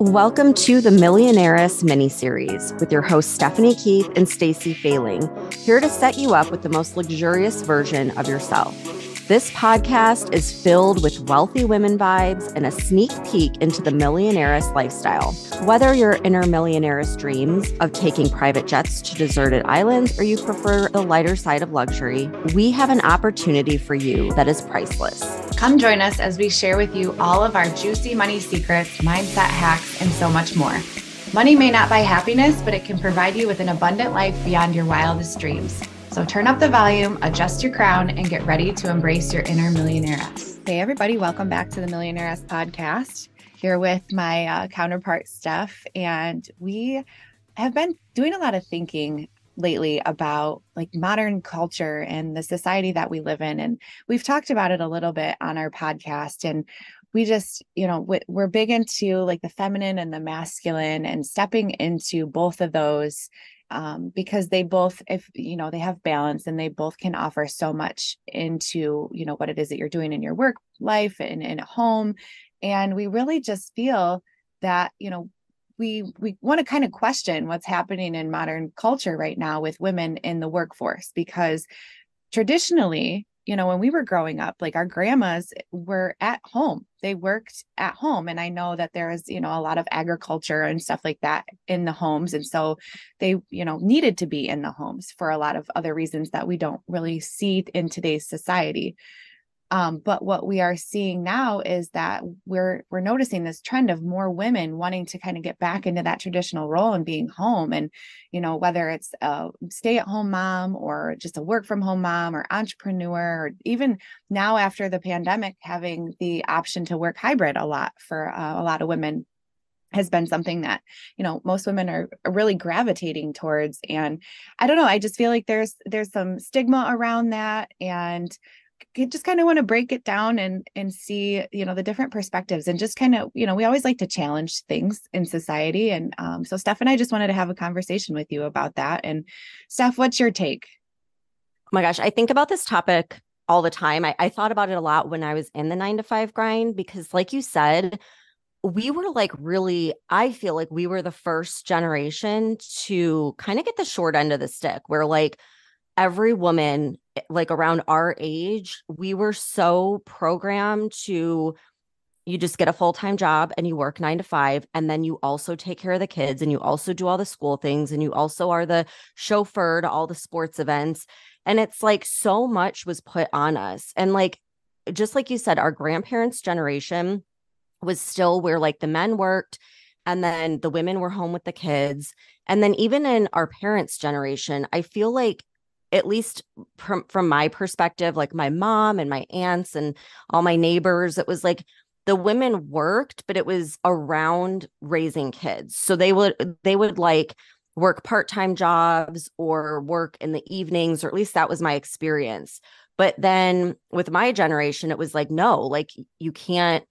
Welcome to the Millionaires mini-series with your hosts Stephanie Keith and Stacey Failing, here to set you up with the most luxurious version of yourself. This podcast is filled with wealthy women vibes and a sneak peek into the millionaire's lifestyle. Whether you're inner millionaire's dreams of taking private jets to deserted islands or you prefer the lighter side of luxury, we have an opportunity for you that is priceless. Come join us as we share with you all of our juicy money secrets, mindset hacks, and so much more. Money may not buy happiness, but it can provide you with an abundant life beyond your wildest dreams. So turn up the volume, adjust your crown, and get ready to embrace your inner millionaires. Hey, everybody. Welcome back to the Millionaires podcast. Here with my counterpart, Steph. And we have been doing a lot of thinking lately about like modern culture and the society that we live in. And we've talked about it a little bit on our podcast. And we just, we're big into like the feminine and the masculine and stepping into both of those because they both, they have balance and they both can offer so much into, what it is that you're doing in your work life and in a home. And we really just feel that, we want to kind of question what's happening in modern culture right now with women in the workforce, because traditionally, when we were growing up, like our grandmas were at home, they worked at home. And I know that there is, a lot of agriculture and stuff like that in the homes. And so they, needed to be in the homes for a lot of other reasons that we don't really see in today's society. But what we are seeing now is that we're noticing this trend of more women wanting to kind of get back into that traditional role and being home. And, whether it's a stay-at-home mom or just a work-from-home mom or entrepreneur, or even now after the pandemic, having the option to work hybrid a lot for a lot of women has been something that, most women are really gravitating towards. And I don't know, I just feel like there's some stigma around that. And you just kind of want to break it down and see, the different perspectives and just kind of, we always like to challenge things in society. And so Steph and I just wanted to have a conversation with you about that. And Steph, what's your take? Oh my gosh, I think about this topic all the time. I thought about it a lot when I was in the 9-to-5 grind, because like you said, we were like really, I feel like we were the first generation to kind of get the short end of the stick, where like every woman like around our age, we were so programmed to, you just get a full-time job and you work 9 to 5, and then you also take care of the kids and you also do all the school things and you also are the chauffeur to all the sports events. And it's like so much was put on us. And like, just like you said, our grandparents' generation was still where like the men worked and then the women were home with the kids. And then even in our parents' generation, I feel like, at least from my perspective, like my mom and my aunts and all my neighbors, it was like the women worked, but it was around raising kids. So they would like work part-time jobs or work in the evenings, or at least that was my experience. But then with my generation, it was like, no, like you can't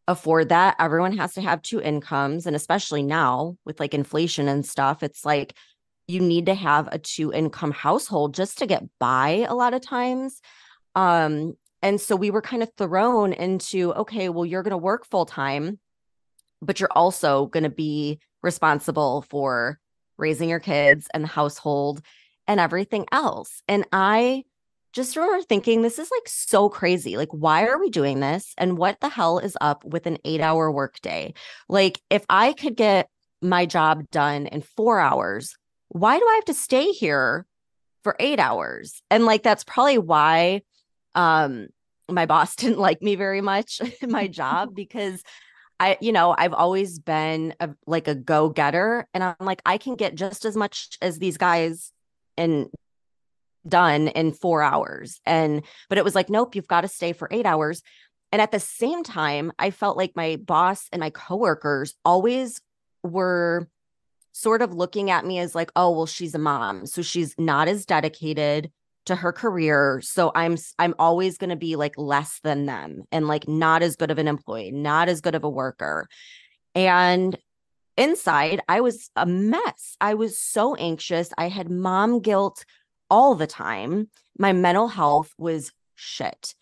afford that. Everyone has to have two incomes. And especially now with like inflation and stuff, it's like, you need to have a 2-income household just to get by a lot of times. And so we were kind of thrown into, okay, well, you're going to work full time, but you're also going to be responsible for raising your kids and the household and everything else. And I just remember thinking, this is like so crazy. Like, why are we doing this? And what the hell is up with an 8-hour workday? Like, if I could get my job done in 4 hours, why do I have to stay here for 8 hours? And like, that's probably why my boss didn't like me very much in my job, because I've always been like a go-getter. And I'm like, I can get just as much as these guys done in 4 hours. But it was like, nope, you've got to stay for 8 hours. And at the same time, I felt like my boss and my coworkers always were sort of looking at me as like, oh, well, she's a mom, so she's not as dedicated to her career. So I'm always going to be like less than them and like not as good of an employee, not as good of a worker. And inside, I was a mess. I was so anxious. I had mom guilt all the time. My mental health was shit.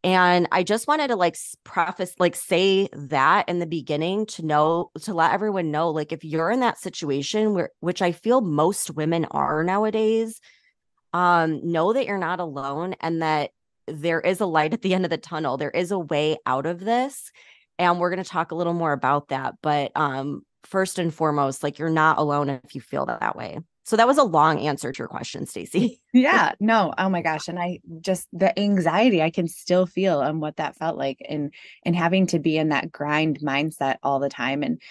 And I just wanted to like preface, like say that in the beginning to know, to let everyone know, like if you're in that situation where, which I feel most women are nowadays, know that you're not alone and that there is a light at the end of the tunnel. There is a way out of this. And we're going to talk a little more about that. But first and foremost, like you're not alone if you feel that way. So that was a long answer to your question, Stacey. Yeah, no, oh my gosh. And I just the anxiety I can still feel on what that felt like and having to be in that grind mindset all the time. And,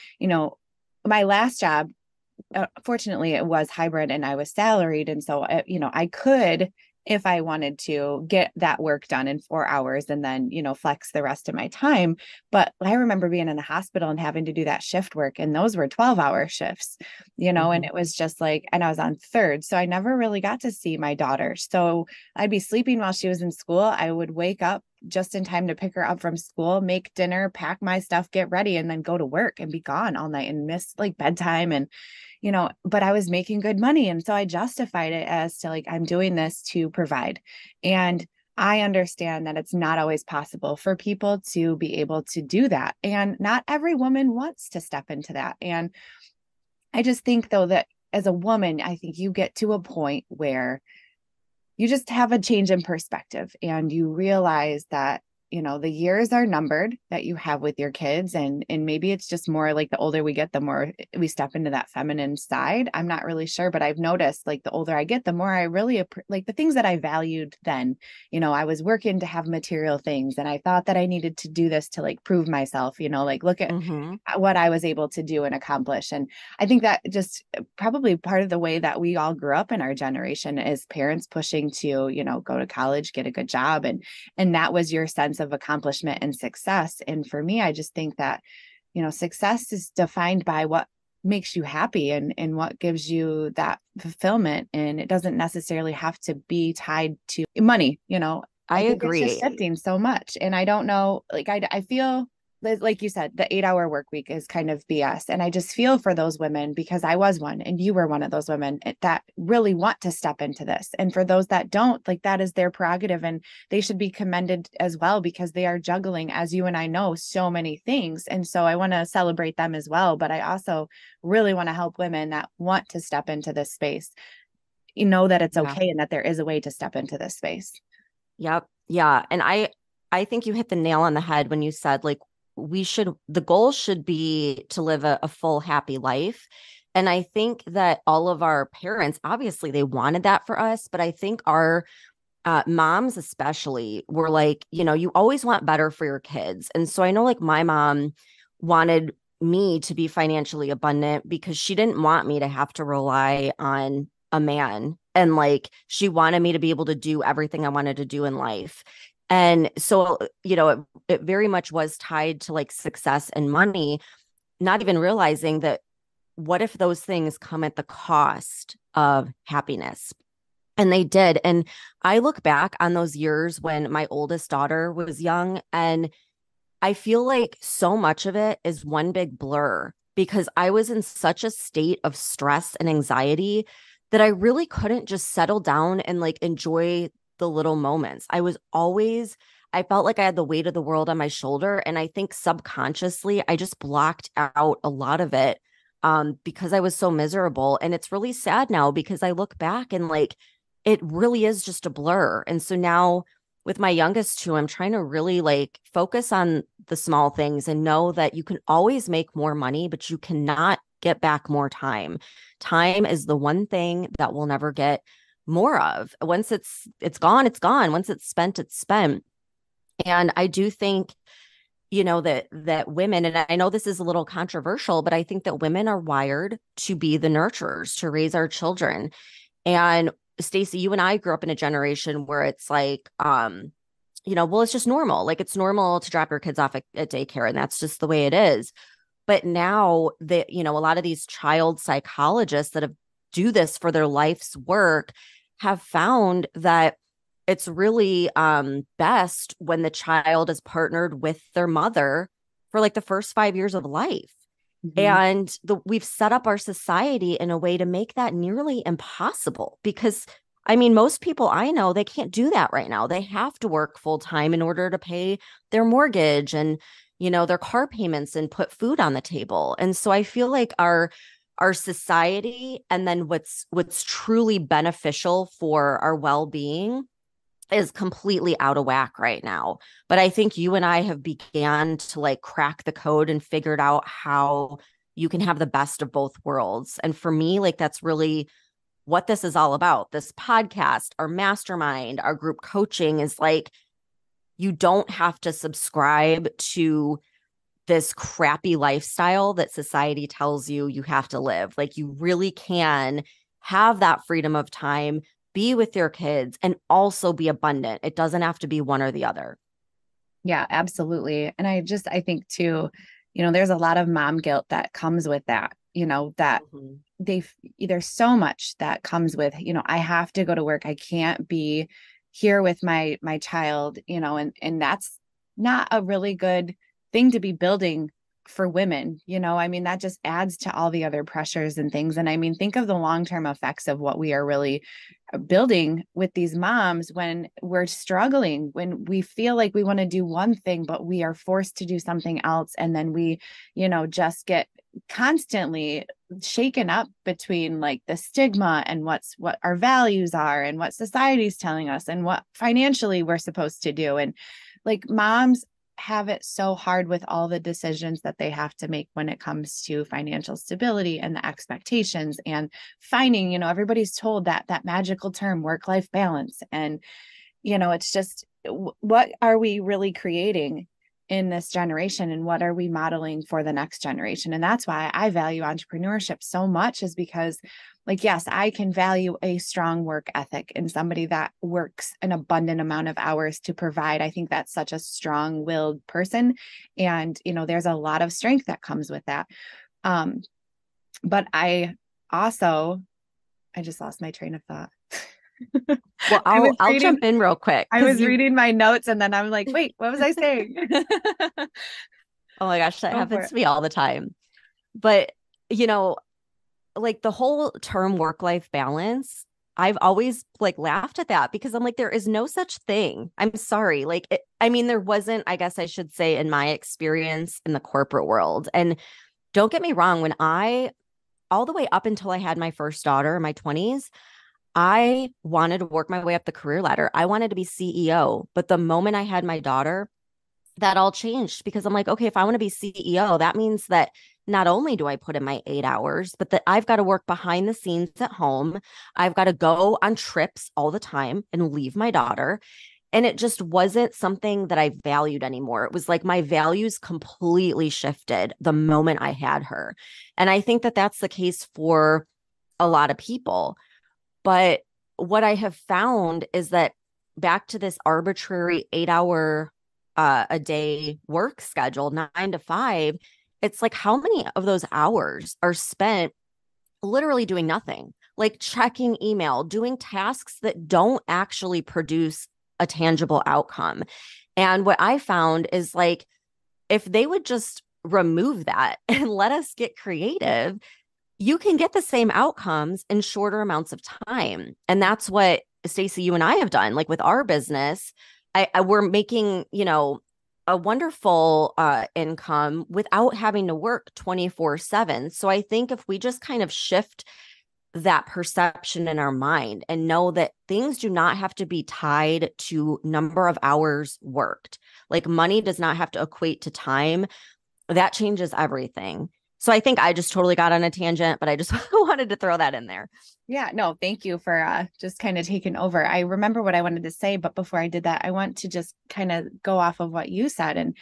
my last job, fortunately it was hybrid and I was salaried. And so, I could, if I wanted to, get that work done in 4 hours and then, flex the rest of my time. But I remember being in the hospital and having to do that shift work. And those were 12-hour shifts, and Mhm. it was just like, and I was on third. So I never really got to see my daughter. So I'd be sleeping while she was in school. I would wake up just in time to pick her up from school, make dinner, pack my stuff, get ready, and then go to work and be gone all night and miss like bedtime. And but I was making good money. And so I justified it as to like, I'm doing this to provide. And I understand that it's not always possible for people to be able to do that. And not every woman wants to step into that. And I just think, though, that as a woman, I think you get to a point where you just have a change in perspective and you realize that the years are numbered that you have with your kids, and maybe it's just more like the older we get, the more we step into that feminine side. I'm not really sure, but I've noticed like the older I get, the more I really like the things that I valued then. I was working to have material things and I thought that I needed to do this to like prove myself, like look at Mhm. what I was able to do and accomplish. And I think that just probably part of the way that we all grew up in our generation is parents pushing to, go to college, get a good job. And that was your sense of accomplishment and success. And for me, I just think that, success is defined by what makes you happy and what gives you that fulfillment. And it doesn't necessarily have to be tied to money. I I think it's just agree. shifting so much. And I don't know, like, I feel like you said, the 8-hour work week is kind of BS. And I just feel for those women because I was one and you were one of those women that really want to step into this. And for those that don't, like that is their prerogative and they should be commended as well because they are juggling, as you and I know, so many things. And so I want to celebrate them as well. But I also really want to help women that want to step into this space, that it's Yeah. okay and that there is a way to step into this space. Yep. Yeah. And I think you hit the nail on the head when you said like the goal should be to live a full happy life. And I think that all of our parents, obviously they wanted that for us, but I think our moms especially were like, you always want better for your kids. And so I know like my mom wanted me to be financially abundant because she didn't want me to have to rely on a man. And like she wanted me to be able to do everything I wanted to do in life. And so, it very much was tied to like success and money, not even realizing that what if those things come at the cost of happiness? And they did. And I look back on those years when my oldest daughter was young, and I feel like so much of it is one big blur because I was in such a state of stress and anxiety that I really couldn't just settle down and like enjoy the little moments. I felt like I had the weight of the world on my shoulder. And I think subconsciously, I just blocked out a lot of it because I was so miserable. And it's really sad now because I look back and like, it really is just a blur. And so now with my youngest two, I'm trying to really like focus on the small things and know that you can always make more money, but you cannot get back more time. Time is the one thing that we'll never get more of. Once it's gone, it's gone. Once it's spent, it's spent. And I do think, that women, and I know this is a little controversial, but I think that women are wired to be the nurturers, to raise our children. And Stacey, you and I grew up in a generation where it's like, well, it's just normal. Like it's normal to drop your kids off at daycare, and that's just the way it is. But now that, a lot of these child psychologists that have do this for their life's work have found that it's really best when the child is partnered with their mother for like the first 5 years of life. Mhm. And we've set up our society in a way to make that nearly impossible because I mean, most people I know, they can't do that right now. They have to work full time in order to pay their mortgage and, their car payments and put food on the table. And so I feel like our society and then what's truly beneficial for our well-being is completely out of whack right now. But I think you and I have began to like crack the code and figured out how you can have the best of both worlds. And for me, like that's really what this is all about. This podcast, our mastermind, our group coaching is like you don't have to subscribe to this crappy lifestyle that society tells you you have to live. Like you really can have that freedom of time, be with your kids, and also be abundant. It doesn't have to be one or the other. Yeah, absolutely. And I think too, there's a lot of mom guilt that comes with that, that Mhm. there's so much that comes with, I have to go to work. I can't be here with my child, and that's not a really good thing to be building for women. I mean, that just adds to all the other pressures and things. And I mean, think of the long-term effects of what we are really building with these moms when we're struggling, when we feel like we want to do one thing, but we are forced to do something else. And then we, just get constantly shaken up between like the stigma and what our values are and what society's telling us and what financially we're supposed to do. And like moms have it so hard with all the decisions that they have to make when it comes to financial stability and the expectations and finding, everybody's told that magical term work-life balance. And, it's just, what are we really creating in this generation and what are we modeling for the next generation? And that's why I value entrepreneurship so much, is because like, yes, I can value a strong work ethic in somebody that works an abundant amount of hours to provide. I think that's such a strong-willed person. And, there's a lot of strength that comes with that. But I just lost my train of thought. Well, I'll jump in real quick I because was you reading my notes and then I'm like, wait, what was I saying? oh my gosh, that Go for happens it. to me all the time. But, you know, like the whole term work-life balance, I've always like laughed at that because I'm like, there is no such thing. I'm sorry. Like, I mean, there wasn't, I guess I should say, in my experience in the corporate world. And don't get me wrong, all the way up until I had my first daughter in my 20s, I wanted to work my way up the career ladder. I wanted to be CEO. But the moment I had my daughter, that all changed because I'm like, okay, if I want to be CEO, that means that not only do I put in my 8 hours, but that I've got to work behind the scenes at home. I've got to go on trips all the time and leave my daughter. And it just wasn't something that I valued anymore. It was like my values completely shifted the moment I had her. And I think that that's the case for a lot of people. But what I have found is that back to this arbitrary 8 hour a day work schedule, 9 to 5, it's like how many of those hours are spent literally doing nothing, like checking email, doing tasks that don't actually produce a tangible outcome. And what I found is like, if they would just remove that and let us get creative, you can get the same outcomes in shorter amounts of time. And that's what Stacey, you and I have done. Like with our business, we're making, a wonderful income without having to work 24/7. So I think if we just kind of shift that perception in our mind and know that things do not have to be tied to number of hours worked, like money does not have to equate to time, that changes everything. So I think I just totally got on a tangent, but I just wanted to throw that in there. Yeah, no, thank you for just kind of taking over. I remember what I wanted to say, but before I did that, I want to just kind of go off of what you said and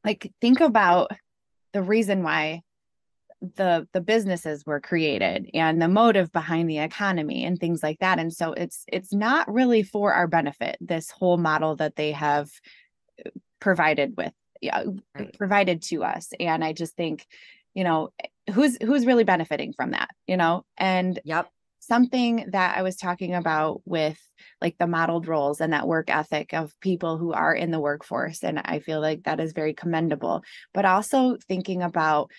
like think about the reason why the businesses were created and the motive behind the economy and things like that. And so it's not really for our benefit, this whole model that they have provided with, yeah, Right. provided to us. And I just think, who's really benefiting from that, and Yep. something that I was talking about with like the modeled roles and that work ethic of people who are in the workforce. And I feel like that is very commendable, but also thinking about,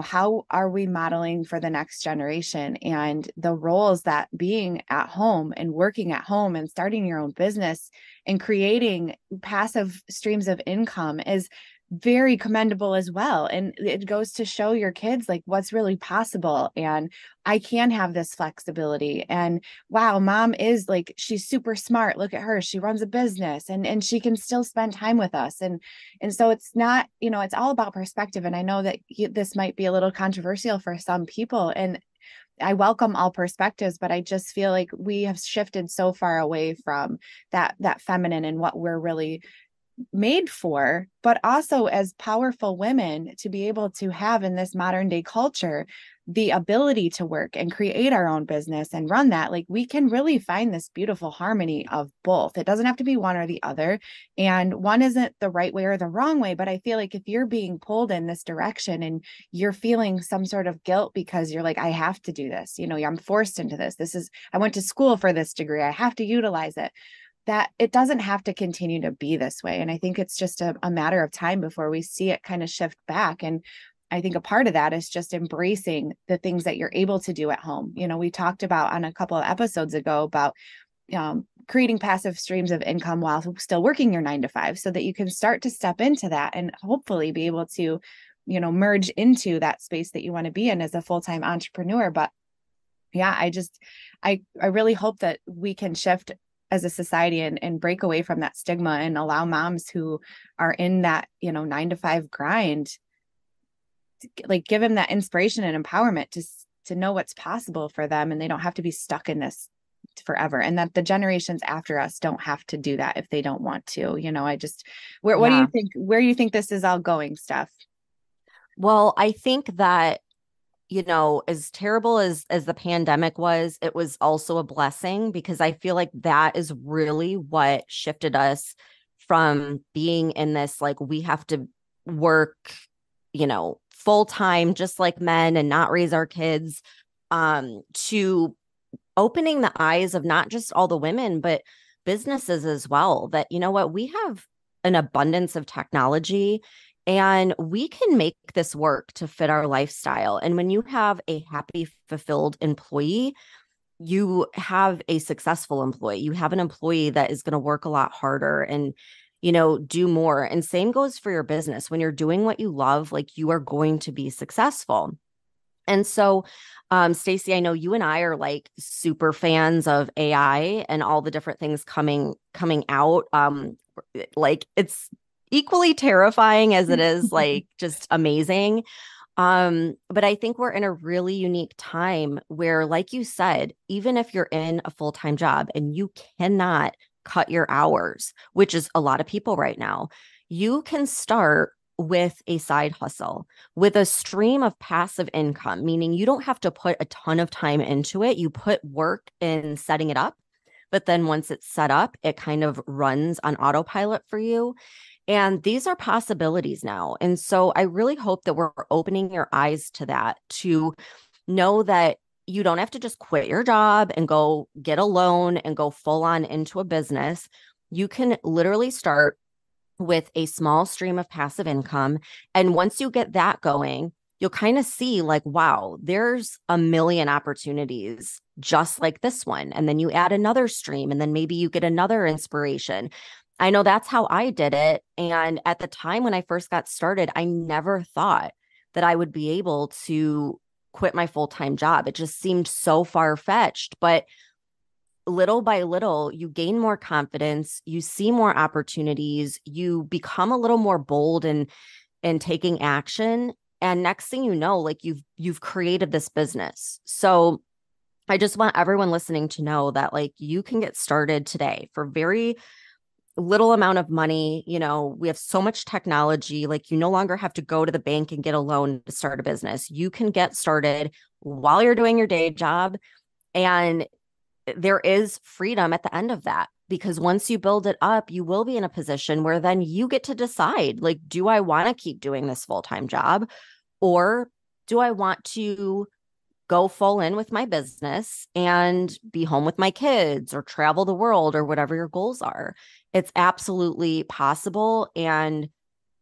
how are we modeling for the next generation, and the roles that being at home and working at home and starting your own business and creating passive streams of income is very commendable as well. And it goes to show your kids like what's really possible. And I can have this flexibility. And wow, mom is like, she's super smart. Look at her. She runs a business and she can still spend time with us. And so it's not, it's all about perspective. And I know that this might be a little controversial for some people. And I welcome all perspectives, but I just feel like we have shifted so far away from that feminine and what we're really made for, but also as powerful women to be able to have in this modern day culture the ability to work and create our own business and run that. Like we can really find this beautiful harmony of both. It doesn't have to be one or the other, and one isn't the right way or the wrong way. But I feel like if you're being pulled in this direction and you're feeling some sort of guilt because you're like, I have to do this, I'm forced into this, I went to school for this degree, I have to utilize it, that it doesn't have to continue to be this way. And I think it's just a matter of time before we see it kind of shift back. And I think a part of that is just embracing the things that you're able to do at home. We talked about on a couple of episodes ago about creating passive streams of income while still working your 9 to 5, so that you can start to step into that and hopefully be able to, merge into that space that you want to be in as a full-time entrepreneur. But yeah, I really hope that we can shift as a society and break away from that stigma and allow moms who are in that, 9 to 5 grind, like give them that inspiration and empowerment to know what's possible for them. And they don't have to be stuck in this forever, and that the generations after us don't have to do that if they don't want to. What do you think, where do you think this is all going, Steph? Well, I think that as terrible as the pandemic was, it was also a blessing, because I feel like that is really what shifted us from being in this, like, we have to work, full time, just like men, and not raise our kids, to opening the eyes of not just all the women, but businesses as well, that, what, we have an abundance of technology and we can make this work to fit our lifestyle. And when you have a happy, fulfilled employee, you have a successful employee. You have an employee that is going to work a lot harder and, do more. And same goes for your business. When you're doing what you love, like, you are going to be successful. And so, Stacey, I know you and I are like super fans of AI and all the different things coming out. Like, it's equally terrifying as it is like just amazing. But I think we're in a really unique time where, like you said, even if you're in a full-time job and you cannot cut your hours, which is a lot of people right now, you can start with a side hustle, with a stream of passive income, meaning you don't have to put a ton of time into it. You put work in setting it up, but then once it's set up, it kind of runs on autopilot for you. And these are possibilities now. And so I really hope that we're opening your eyes to that, to know that you don't have to just quit your job and go get a loan and go full on into a business. You can literally start with a small stream of passive income. And once you get that going, you'll kind of see like, wow, there's a million opportunities just like this one. And then you add another stream, and then maybe you get another inspiration. I know that's how I did it. And at the time when I first got started, I never thought that I would be able to quit my full-time job. It just seemed so far-fetched. But little by little, you gain more confidence, you see more opportunities, you become a little more bold in taking action. And next thing you know, like, you've created this business. So I just want everyone listening to know that, like, you can get started today for very little amount of money. We have so much technology, like, you no longer have to go to the bank and get a loan to start a business. You can get started while you're doing your day job. And there is freedom at the end of that, because once you build it up, you will be in a position where then you get to decide, like, do I want to keep doing this full-time job, or do I want to go full in with my business and be home with my kids or travel the world or whatever your goals are? It's absolutely possible. And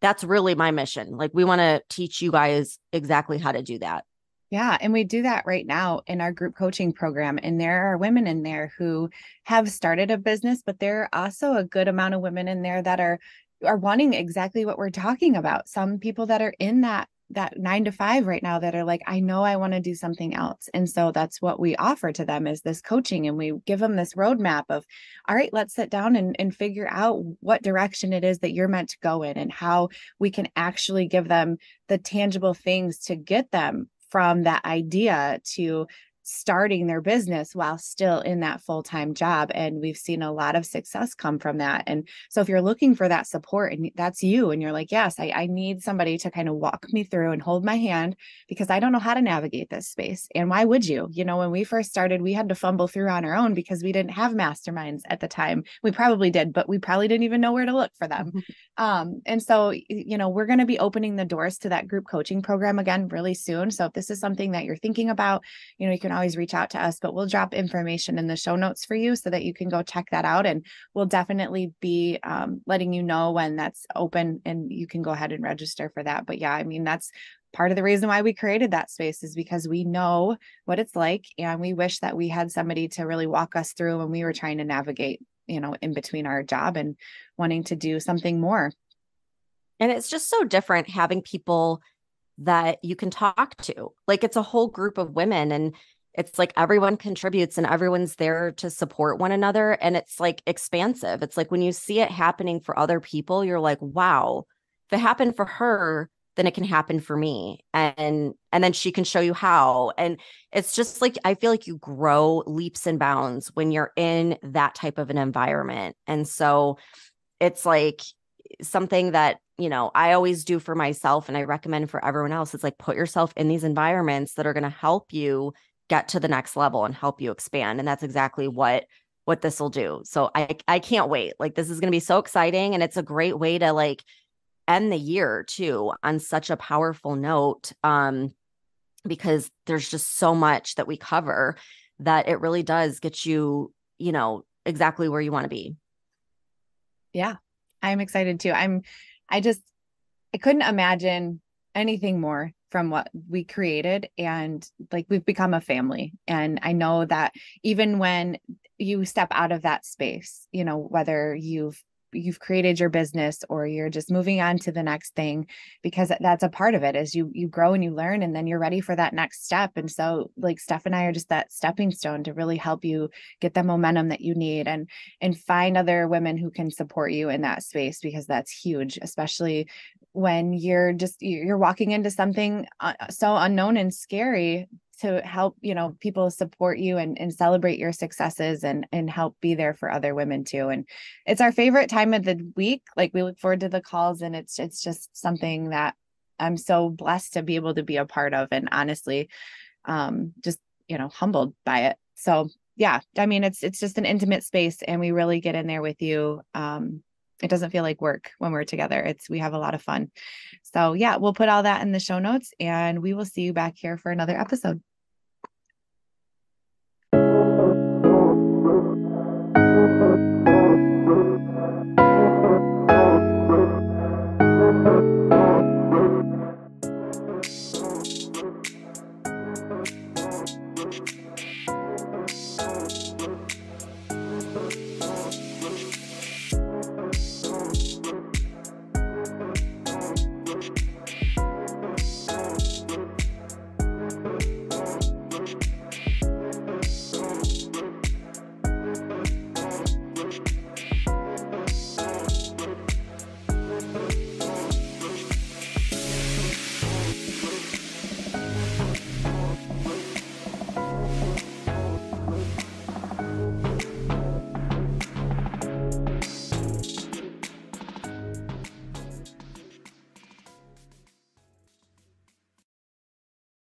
that's really my mission. Like we want to teach you guys exactly how to do that. Yeah. And we do that right now in our group coaching program. And there are women in there who have started a business, but there are also a good amount of women in there that are wanting exactly what we're talking about. Some people that are in that 9 to 5 right now that are like, I know I want to do something else. And so that's what we offer to them is this coaching. And we give them this roadmap of, all right, let's sit down and figure out what direction it is that you're meant to go in and how we can actually give them the tangible things to get them from that idea to starting their business while still in that full-time job. And we've seen a lot of success come from that. And so if you're looking for that support and that's you, and you're like, yes, I need somebody to kind of walk me through and hold my hand because I don't know how to navigate this space. And why would you? You know, when we first started, we had to fumble through on our own because we didn't have masterminds at the time. We probably did, but we probably didn't even know where to look for them. And so, you know, we're going to be opening the doors to that group coaching program again really soon. So if this is something that you're thinking about, you know, you can always reach out to us, but we'll drop information in the show notes for you so that you can go check that out. And we'll definitely be letting you know when that's open and you can go ahead and register for that. But yeah, I mean, that's part of the reason why we created that space is because we know what it's like. And we wish that we had somebody to really walk us through when we were trying to navigate, you know, in between our job and wanting to do something more. And it's just so different having people that you can talk to. Like it's a whole group of women and it's like everyone contributes and everyone's there to support one another. And it's like expansive. It's like when you see it happening for other people, you're like, wow, if it happened for her, then it can happen for me. And then she can show you how. And it's just like I feel like you grow leaps and bounds when you're in that type of an environment. And so it's like something that, you know, I always do for myself and I recommend for everyone else. It's like put yourself in these environments that are going to help you get to the next level and help you expand. And that's exactly what this will do. So I can't wait. Like this is going to be so exciting and it's a great way to like end the year too on such a powerful note because there's just so much that we cover that it really does get you, you know, exactly where you want to be. Yeah, I'm excited too. I just, I couldn't imagine anything more from what we created. And like we've become a family. And I know that even when you step out of that space, you know, whether you've created your business or you're just moving on to the next thing, because that's a part of it as you grow and you learn and then you're ready for that next step. And so like Steph and I are just that stepping stone to really help you get the momentum that you need and find other women who can support you in that space, because that's huge, especially when you're walking into something so unknown and scary, to help, you know, people support you and celebrate your successes and help be there for other women too. And it's our favorite time of the week. Like we look forward to the calls and it's just something that I'm so blessed to be able to be a part of. And honestly, just, you know, humbled by it. So yeah, I mean, it's just an intimate space and we really get in there with you. It doesn't feel like work when we're together. We have a lot of fun. So yeah, we'll put all that in the show notes and we will see you back here for another episode.